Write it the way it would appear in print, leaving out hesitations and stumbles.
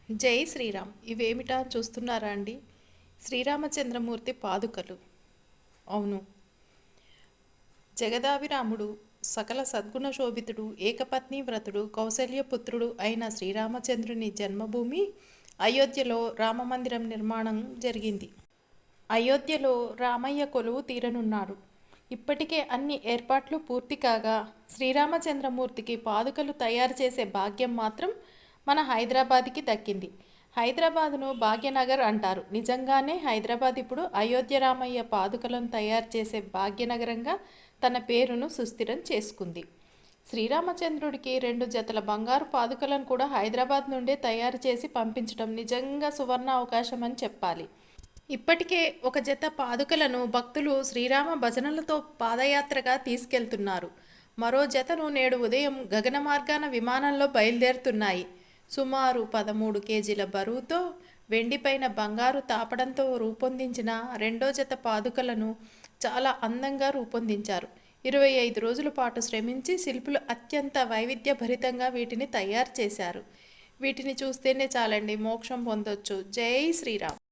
జై శ్రీరామ్. ఇవేమిటా అని చూస్తున్నారా అండి? శ్రీరామచంద్రమూర్తి పాదుకలు. అవును, జగదాభిరాముడు, సకల సద్గుణ శోభితుడు, ఏకపత్ని వ్రతుడు, కౌసల్యపుత్రుడు అయిన శ్రీరామచంద్రుని జన్మభూమి అయోధ్యలో రామమందిరం నిర్మాణం జరిగింది. అయోధ్యలో రామయ్య కొలువు తీరనున్నాడు. ఇప్పటికే అన్ని ఏర్పాట్లు పూర్తి కాగా శ్రీరామచంద్రమూర్తికి పాదుకలు తయారు చేసే భాగ్యం మాత్రం మన హైదరాబాద్కి దక్కింది. హైదరాబాదును భాగ్యనగర్ అంటారు. నిజంగానే హైదరాబాద్ ఇప్పుడు అయోధ్య రామయ్య పాదుకలను తయారు చేసే భాగ్యనగరంగా తన పేరును సుస్థిరం చేసుకుంది. శ్రీరామచంద్రుడికి 2 జతల బంగారు పాదుకలను కూడా హైదరాబాద్ నుండే తయారు చేసి పంపించడం నిజంగా సువర్ణ అవకాశం అని చెప్పాలి. ఇప్పటికే 1 జత పాదుకలను భక్తులు శ్రీరామ భజనలతో పాదయాత్రగా తీసుకెళ్తున్నారు. మరో జతను నేడు ఉదయం గగన మార్గాన విమానంలో బయలుదేరుతున్నాయి. సుమారు 13 కేజీల బరువుతో వెండిపైన బంగారు తాపడంతో రూపొందించిన 2వ జత పాదుకలను చాలా అందంగా రూపొందించారు. 25 రోజుల పాటు శ్రమించి శిల్పులు అత్యంత వైవిధ్యభరితంగా వీటిని తయారు చేశారు. వీటిని చూస్తేనే చాలండి, మోక్షం పొందొచ్చు. జై శ్రీరామ్.